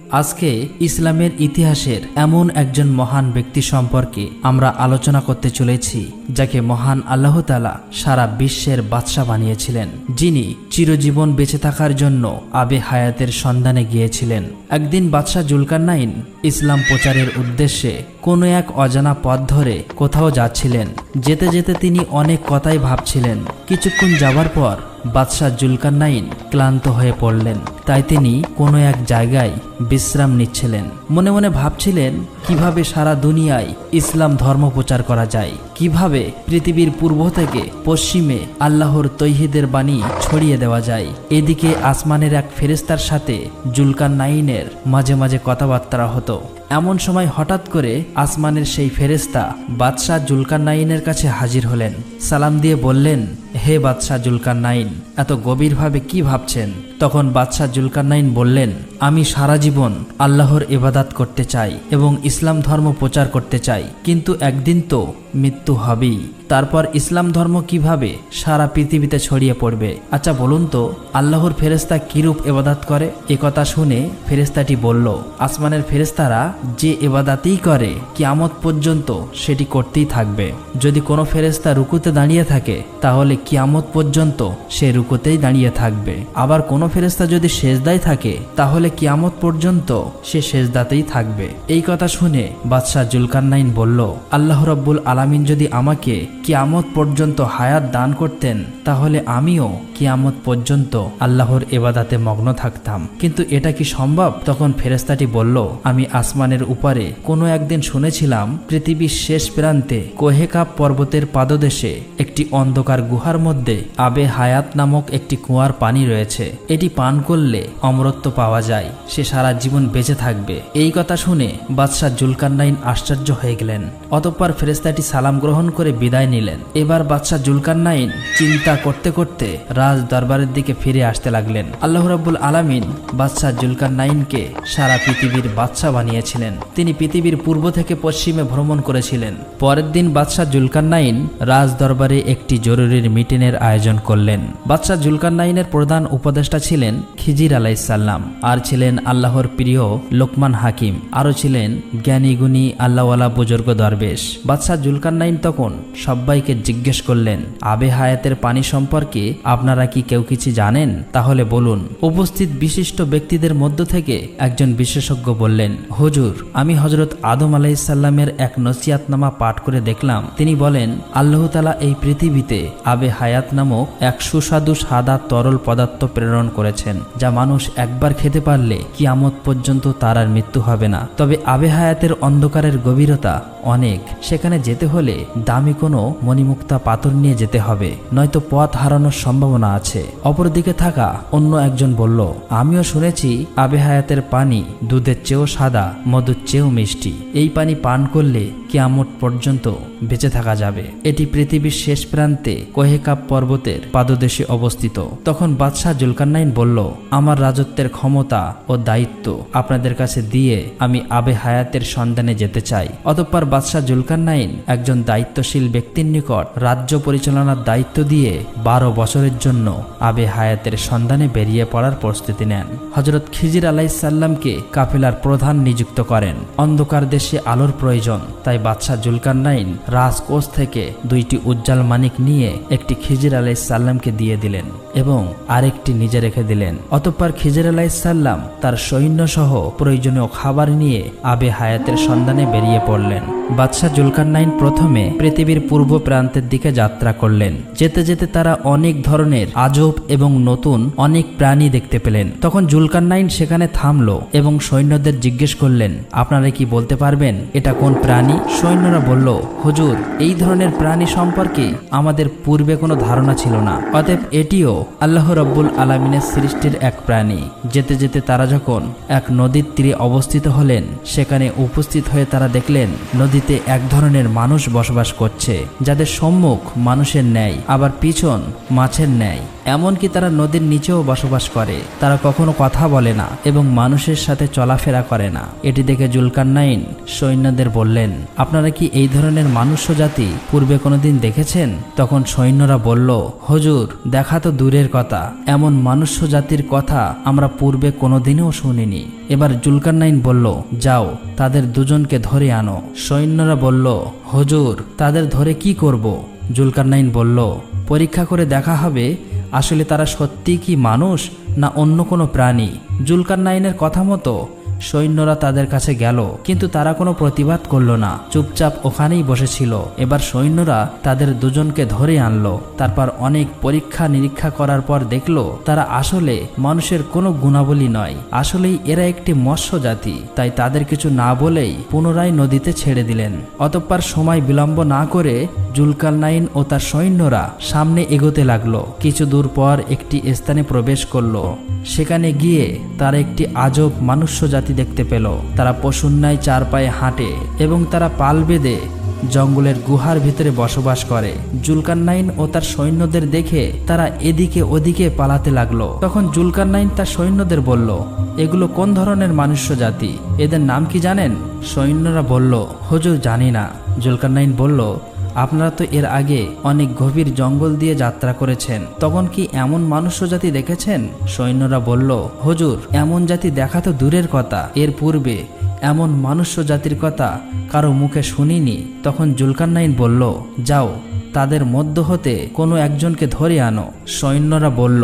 আজকে ইসলামের ইতিহাসের এমন একজন মহান ব্যক্তি সম্পর্কে আমরা আলোচনা করতে চলেছি, যাকে মহান আল্লাহ তাআলা সারা বিশ্বের বাদশা বানিয়েছিলেন, যিনি চিরজীবন বেঁচে থাকার জন্য আবে হায়াতের সন্ধানে গিয়েছিলেন। একদিন বাদশা জুলকারনাইন ইসলাম প্রচারের উদ্দেশ্যে কোনো এক অজানা পথ ধরে কোথাও যাচ্ছিলেন। যেতে যেতে তিনি অনেক কথাই ভাবছিলেন। কিছুক্ষণ যাবার পর বাদশা জুলকারনাইন ক্লান্ত হয়ে পড়লেন। তাই তিনি কোনো এক জায়গায় বিশ্রাম নিচ্ছিলেন। মনে মনে ভাবছিলেন কিভাবে সারা দুনিয়ায় ইসলাম ধর্ম প্রচার করা যায়, কিভাবে পৃথিবীর পূর্ব থেকে পশ্চিমে আল্লাহর তৌহিদের বাণী ছড়িয়ে দেওয়া যায়। এদিকে আসমানের এক ফেরেশতার সাথে জুলকারনাইনের মাঝে মাঝে কথাবার্তা হতো। এমন সময় হঠাৎ করে আসমানের সেই ফেরেশতা বাদশাহ জুলকারনাইনের কাছে হাজির হলেন। সালাম দিয়ে বললেন, হে বাদশাহ জুলকারনাইন, এত গভীরভাবে কি ভাবছেন? তখন বাদশাহ জুলকারনাইন বললেন, আমি সারা জীবন আল্লাহর ইবাদত করতে চাই এবং ইসলাম ধর্ম প্রচার করতে চাই, কিন্তু একদিন তো মৃত্যু হবেই। তারপর ইসলাম ধর্ম কিভাবে সারা পৃথিবীতে ছড়িয়ে পড়বে? আচ্ছা বলুন তো, আল্লাহর ফেরেশতা কিরূপ ইবাদত করে? একথা শুনে ফেরেশতাটি বলল, আসমানের ফেরেশতারা যে ইবাদতই করে কিয়ামত পর্যন্ত সেটি করতেই থাকবে। যদি কোনো ফেরেশতা রুকুতে দাঁড়িয়ে থাকে তাহলে কিয়ামত পর্যন্ত সে রুকুতেই দাঁড়িয়ে থাকবে। আবার কোনো ফেরেশতা যদি সেজদায় থাকে তাহলে কিয়ামত পর্যন্ত সে সেজদাতেই থাকবে। এই কথা শুনে বাদশাহ জুলকারনাইন বলল, আল্লাহ রাব্বুল আলামিন যদি আমাকে কিয়ামত পর্যন্ত হায়াত দান করতেন তাহলে আমিও কিয়ামত পর্যন্ত আল্লাহর ইবাদতে মগ্ন থাকতাম, কিন্তু এটা কি সম্ভব? তখন ফেরেশতাটি বলল, আমি আসমানের উপরে কোনো একদিন শুনেছিলাম পৃথিবীর শেষ প্রান্তে কোহেকাব পর্বতের পাদদেশে একটি অন্ধকার গুহার মধ্যে আবে হায়াত নামক একটি কুয়ার পানি রয়েছে। এটি পান করলে অমরত্ব পাওয়া যায়, সে সারা জীবন বেঁচে থাকবে। এই কথা শুনে বাদশাহ জুলকারনাইন আশ্চর্য হয়ে গেলেন। অতঃপর ফেরেশতাটি সালাম গ্রহণ করে বিদায় নিলেন। এবার বাদশাহ জুলকারনাইন চিন্তা করতে করতে রাজ দরবারের দিকে ফিরে আসতে লাগলেন। আল্লাহ রাব্বুল আলামিন বাদশাহ জুলকারনাইনকে সারা পৃথিবীর বাদশা বানিয়েছিলেন। তিনি পৃথিবীর পূর্ব থেকে পশ্চিমে ভ্রমণ করেছিলেন। পরের দিন বাদশাহ জুলকারনাইন রাজ দরবারে একটি জরুরি মিটিংয়ের আয়োজন করলেন। বাদশাহ জুলকারনাইনের প্রধান উপদেষ্টা ছিলেন খিজির আলাইহিস সালাম, আর ছিলেন আল্লাহর প্রিয় লোকমান হাকিম, আরও ছিলেন জ্ঞানী গুণী আল্লাহওয়ালা বুজুর্গ দরবেশ। বাদশাহ জুলকারনাইন তখন সবাইকে জিজ্ঞেস করলেন, আবে হায়াতের পানি সম্পর্কে আপনারা কি কেউ কিছু জানেন? তাহলে বলুন। উপস্থিত বিশিষ্ট ব্যক্তিদের মধ্য থেকে একজন বিশেষজ্ঞ বললেন, হুজুর, আমি হযরত আদম আলাইহিস সালামের এক নসিহতনামা পাঠ করে দেখলাম। তিনি বলেন, আল্লাহ তাআলা এই পৃথিবীতে আবে হায়াত নামক এক সুস্বাদু সাদা তরল পদার্থ প্রেরণ করেছেন, যা মানুষ একবার খেতে পারলে কিয়ামত পর্যন্ত তার আর মৃত্যু হবে না। তবে আবে হায়াতের অন্ধকারের গভীরতা অনেক, সেখানে যেতে হলে দামি কোনো মণিমুক্তা পাথর নিয়ে যেতে হবে, নয়তো পথ হারানোর সম্ভাবনা আছে। অপরদিকে থাকা অন্য একজন বলল, আমিও শুনেছি আবে হায়াতের পানি দুধের চেয়েও সাদা, মধুর চেয়েও মিষ্টি। এই পানি পান করলে কিয়ামত পর্যন্ত বেঁচে থাকা যাবে। এটি পৃথিবীর শেষ প্রান্তে কোহেকাব পর্বতের পাদদেশে অবস্থিত। তখন বাদশাহ জুলকারনাইন বলল, আমার রাজত্বের ক্ষমতা ও দায়িত্ব আপনাদের কাছে দিয়ে আমি আবে হায়াতের সন্ধানে যেতে চাই। অতঃপর বাদশাহ জুলকারনাইন একজন দায়িত্বশীল ব্যক্তির নিকট রাজ্য পরিচালনার দায়িত্ব দিয়ে 12 বছরের জন্য আবে হায়াতের সন্ধানে বেরিয়ে পড়ার প্রস্তুতি নেন। হযরত খিজির আলাইহিস সালামকে কাফেলার প্রধান নিযুক্ত করেন। অন্ধকার দেশে আলোর প্রয়োজন, তাই বাদশাহ জুলকারনাইন রাজকোষ থেকে 2টি উজ্জ্বল মানিক নিয়ে একটি খিজির আলাইহিস সালামকে দিয়ে দিলেন এবং আরেকটি নিজে রেখে দিলেন। অতঃপর খিজির আলাইহিস সালাম তার সৈন্য সহ প্রয়োজনীয় খাবার নিয়ে আবে হায়াতের সন্ধানে বেরিয়ে পড়লেন। বাদশাহ জুলকারনাইন প্রথমে পৃথিবীর পূর্ব প্রান্তের দিকে যাত্রা করলেন। যেতে যেতে তারা অনেক ধরনের আজব এবং নতুন অনেক প্রাণী দেখতে পেলেন। তখন জুলকারনাইন সেখানে থামলো এবং সৈন্যদের জিজ্ঞেস করলেন, আপনারা কি বলতে পারবেন এটা কোন প্রাণী? সৈন্যরা বলল, হুজুর, এই ধরনের প্রাণী সম্পর্কে আমাদের পূর্বে কোনো ধারণা ছিল না, অতএব এটিও আল্লাহ রাব্বুল আলামিনের সৃষ্টির এক প্রাণী। যেতে যেতে তারা যখন এক নদীর তীরে অবস্থিত হলেন, সেখানে উপস্থিত হয়ে তারা দেখলেন নদীতে এক ধরনের মানুষ বসবাস করছে, যাদের সম্মুখ মানুষের ন্যায়, আবার পিছন মাছের ন্যায়। এমনকি তারা নদীর নিচেও বসবাস করে। তারা কখনো কথা বলে না এবং মানুষের সাথে চলাফেরা করে না। এটি দেখে জুলকারনাইন সৈন্যদের বললেন, আপনারা কি এই ধরনের মানুষ্য জাতি পূর্বে কোনোদিন দেখেছেন? তখন সৈন্যরা বলল, হুজুর, দেখা তো দূরের কথা, এমন মানুষ্য জাতির কথা আমরা পূর্বে কোনোদিনও শুনিনি। এবার জুলকারনাইন বলল, যাও তাদের দুজনকে ধরে আনো। সৈন্যরা বলল, হুজুর, তাদের ধরে কি করব? জুলকারনাইন বলল, পরীক্ষা করে দেখা হবে আসলে তারা সত্যি কি মানুষ না অন্য কোনো প্রাণী। জুলকারনাইনের কথা মতো সৈন্যরা তাদের কাছে গেল, কিন্তু তারা কোনো প্রতিবাদ করল না, চুপচাপ ওখানেই বসেছিল। এবার সৈন্যরা তাদের দুজনকে ধরে আনলো। তারপর অনেক পরীক্ষা নিরীক্ষা করার পর দেখলো তারা আসলে মানুষের কোনো গুণাবলী নয়, আসলেই এরা একটি মৎস্য জাতি। তাই তাদের কিছু না বলেই পুনরায় নদীতে ছেড়ে দিলেন। অতঃপর সময় বিলম্ব না করে জুলকারনাইন ও তার সৈন্যরা সামনে এগোতে লাগলো। কিছু দূর পর একটি স্থানে প্রবেশ করলো। সেখানে গিয়ে তারা একটি আজব মানুষ্য জাতি দেখতে পেল। তারা পশুর ন্যায় চার পায়ে হাঁটে এবং তারা পাল বেঁধে জঙ্গলের গুহার ভিতরে বসবাস করে। জুলকারনাইন ও তার সৈন্যদের দেখে তারা এদিকে ওদিকে পালাতে লাগলো। তখন জুলকারনাইন তার সৈন্যদের বলল, এগুলো কোন ধরনের মানুষ্য জাতি? এদের নাম কি জানেন? সৈন্যরা বলল, হুজুর, জানি না। জুলকারনাইন বলল, আপনারা তো এর আগে অনেক গভীর জঙ্গল দিয়ে যাত্রা করেছেন, তখন কি এমন মানুষ্য জাতি দেখেছেন? সৈন্যরা বলল, হুজুর, এমন জাতি দেখা তো দূরের কথা, এর পূর্বে এমন মানুষ্য জাতির কথা কারো মুখে শুনিনি। তখন জুলকারনাইন বলল, যাও তাদের মধ্য হতে কোনো একজনকে ধরে আনো। সৈন্যরা বলল,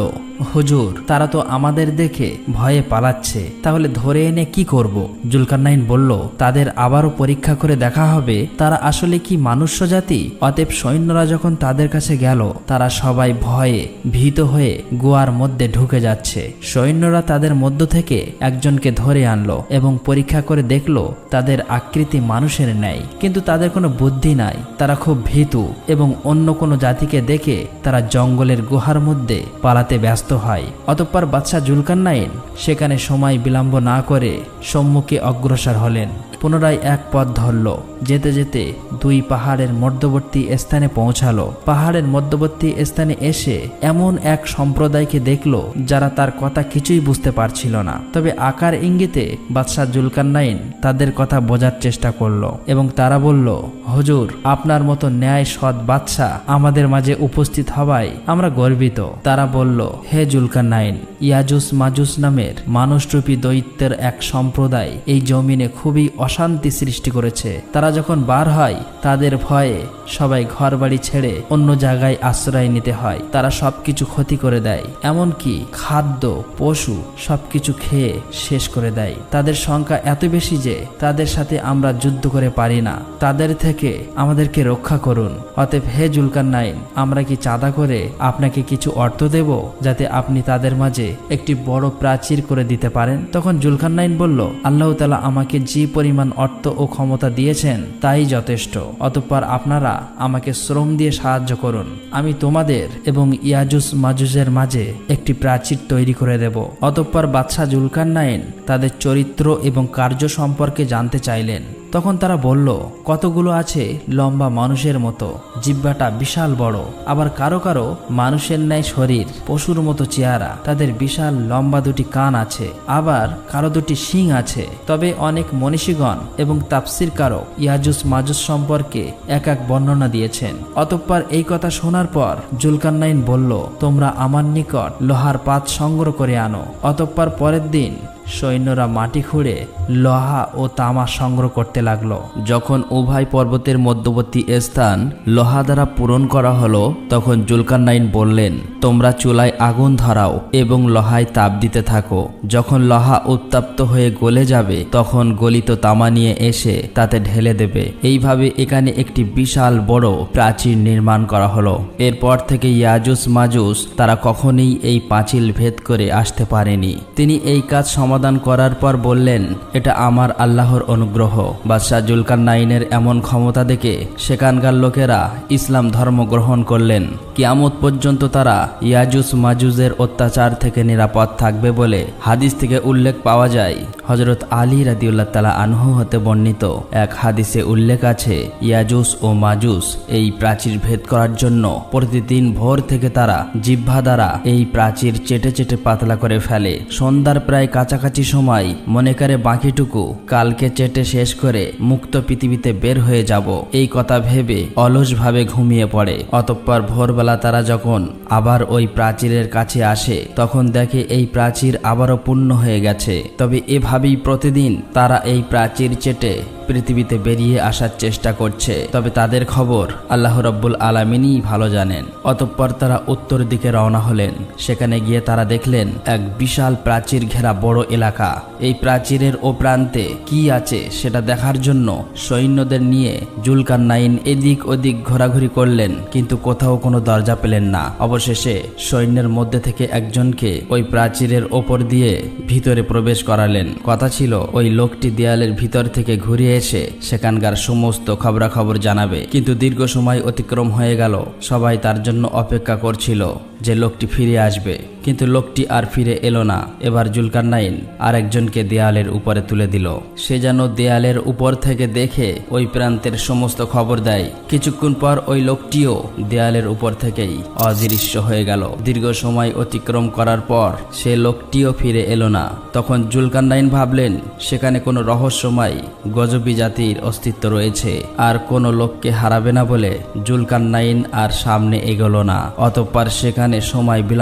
হুজুর, তারা তো আমাদের দেখে ভয়ে পালাচ্ছে, তাহলে ধরে এনে কি করব? জুলকারনাইন বলল, তাদের আবারও পরীক্ষা করে দেখা হবে তারা আসলে কি মানুষ্য জাতি। অতএব সৈন্যরা যখন তাদের কাছে গেল, তারা সবাই ভয়ে ভীত হয়ে গুহার মধ্যে ঢুকে যাচ্ছে। সৈন্যরা তাদের মধ্য থেকে একজনকে ধরে আনলো এবং পরীক্ষা করে দেখলো তাদের আকৃতি মানুষের ন্যায়, কিন্তু তাদের কোনো বুদ্ধি নাই। তারা খুব ভীতু এবং অন্য কোনো জাতিকে দেখে তারা জঙ্গলের গুহার মধ্যে পালাতে ব্যস্ত হয়। অতঃপর বাদশাহ জুলকারনাইন সেখানে সময় বিলম্ব না করে সম্মুখে অগ্রসর হলেন। পুনরায় এক পথ ধরল। যেতে যেতে দুই পাহাড়ের মধ্যবর্তী স্থানে পৌঁছালো। পাহাড়ের মধ্যবর্তী স্থানে এসে এমন এক সম্প্রদায়কে দেখল যারা তার কথা কিছুই বুঝতে পারছিল না। তবে আকার ইঙ্গিতে বাদশাহ জুলকারনাইন তাদের কথা বোঝার চেষ্টা করলো এবং তারা বলল, হুজুর, আপনার মতো ন্যায় সৎ বাদশাহ আমাদের মাঝে উপস্থিত হওয়ায় আমরা গর্বিত। তারা বলল, হে জুলকারনাইন, ইয়াজুস মাজুস নামের মানুষরূপী দৈত্যের এক সম্প্রদায় এই জমিনে খুবই অশান্তি সৃষ্টি করেছে। তারা যখন বার হয় তাদের ভয়ে সবাই ঘরবাড়ি ছেড়ে অন্য জায়গায় আশ্রয় নিতে হয়। তারা সবকিছু ক্ষতি করে দেয়, এমনকি খাদ্য পশু সবকিছু খেয়ে শেষ করে দেয়। তাদের সংখ্যা এত বেশি যে তাদের সাথে আমরা যুদ্ধ করে পারি না। তাদের থেকে আমাদেরকে রক্ষা করুন। অতএব হে জুলকারনাইন, আমরা কি চাঁদা করে আপনাকে কিছু অর্থ দেব যাতে আপনি তাদের মাঝে একটি বড় প্রাচীর করে দিতে পারেন? তখন জুলকারনাইন বলল, আল্লাহ তাআলা আমাকে যে পরিমাণ অর্থ ও ক্ষমতা দিয়েছেন তাই যথেষ্ট। অতঃপর আপনারা আমাকে শ্রম দিয়ে সাহায্য করুন, আমি তোমাদের এবং ইয়াজুস মাজুজের মাঝে একটি প্রাচীর তৈরি করে দেব। অতঃপর বাদশাহ জুলকারনাইন তাদের চরিত্র এবং কার্য সম্পর্কে জানতে চাইলেন। তখন তারা বলল, কতগুলো আছে লম্বা মানুষের মতো, জিহ্বাটা বিশাল বড়, আবার কারো কারো মানুষের ন্যায় শরীর, পশুর মতো চেহারা, তাদের বিশাল লম্বা দুটি কান আছে, আবার কারো দুটি শিং আছে। তবে অনেক মনীষীগণ এবং তাফসীরকারক ইয়াজুস মাজুস সম্পর্কে এক এক বর্ণনা দিয়েছেন। অতঃপর এই কথা শোনার পর জুলকারনাইন বলল, তোমরা আমার নিকট লোহার পাত সংগ্রহ করে আনো। অতঃপর পরের দিন সৈন্যরা মাটি খুঁড়ে লোহা ও তামা সংগ্রহ করতে লাগলো। যখন উভয় পর্বতের মধ্যবর্তী স্থান লোহা দ্বারা পূরণ করা হলো, তখন জুলকারনাইন বললেন, তোমরা চুলায় আগুন ধরাও এবং লোহায় তাপ দিতে থাকো। যখন লোহা উত্তপ্ত হয়ে গলে যাবে তখন গলিত তামা নিয়ে এসে তাতে ঢেলে দেবে। এইভাবে এখানে একটি বিশাল বড় প্রাচীর নির্মাণ করা হলো। এরপর থেকে ইয়াজুস মাজুস তারা কখনোই এই পাঁচিল ভেদ করে আসতে পারেনি। তিনি এই কাজ সমাধান করার পর বললেন, এটা আমার আল্লাহর অনুগ্রহ। বাদশাহ জুলকারনাইনের এমন ক্ষমতা দেখে সেখানকার লোকেরা ইসলাম ধর্ম গ্রহণ করলেন। কিয়ামত পর্যন্ত তারা ইয়াজুস মাজুজের অত্যাচার থেকে নিরাপদ থাকবে বলে হাদিস থেকে উল্লেখ পাওয়া যায়। হযরত আলী রাদিয়াল্লাহু তাআলা আনহু হতে বর্ণিত এক হাদিসে উল্লেখ আছে, ইয়াজুস ও মাজুস এই প্রাচীর ভেদ করার জন্য প্রতিদিন ভোর থেকে তারা জিহ্বা দ্বারা এই প্রাচীর চেটে চেটে পাতলা করে ফেলে। সন্ধ্যার প্রায় কাছাকাছি কাছাকাছি সময় মনে করে বাকিটুকু কালকে চেটে শেষ করে মুক্ত পৃথিবীতে বের হয়ে যাব, এই কথা ভেবে অলসভাবে ঘুমিয়ে পড়ে। অতঃপর ভোরবেলা তারা যখন আবার ওই প্রাচীরের কাছে আসে তখন দেখে এই প্রাচীর আবারও পূর্ণ হয়ে গেছে। তবে এভাবেই প্রতিদিন তারা এই প্রাচীর চেটে পৃথিবীতে বেরিয়ে আসার চেষ্টা করছে। তবে তাদের খবর আল্লাহ রাব্বুল আলামিনই ভালো জানেন। অতঃপর তারা উত্তর দিকে রওনা হলেন। সেখানে গিয়ে তারা দেখলেন এক বিশাল প্রাচীর ঘেরা বড় এলাকা। এই প্রাচীরের ও প্রান্তে কি আছে সেটা দেখার জন্য সৈন্যদের নিয়ে জুলকারনাইন এদিক ওদিক ঘোরাঘুরি করলেন, কিন্তু কোথাও কোনো দরজা পেলেন না। অবশেষে সৈন্যের মধ্যে থেকে একজনকে ওই প্রাচীরের ওপর দিয়ে ভিতরে প্রবেশ করালেন। কথা ছিল ওই লোকটি দেয়ালের ভিতর থেকে ঘুরে এসে সেখানকার সমস্ত খবরাখবর জানাবে। কিন্তু দীর্ঘ সময় অতিক্রম হয়ে গেল। সবাই তার জন্য অপেক্ষা করছিল যে লোকটি ফিরে আসবে, কিন্তু লোকটি আর ফিরে এলো না। এবার জুলকারনাইন আরেকজনকে দেয়ালের উপরে তুলে দিল। সে যেন দেয়ালের উপর থেকে দেখে ওই প্রান্তের সমস্ত খবর দেয়। কিছুক্ষণ পর ওই লোকটিও দেয়ালের উপর থেকেই অদৃশ্য হয়ে গেল। দীর্ঘ সময় অতিক্রম করার পর সে লোকটিও ফিরে এলো না। তখন জুলকারনাইন ভাবলেন সেখানে কোনো রহস্যময় গজবী জাতির অস্তিত্ব রয়েছে, আর কোনো লোককে হারাবে না বলে জুলকারনাইন আর সামনে এগোলো না। অতঃপর সেখানে সময়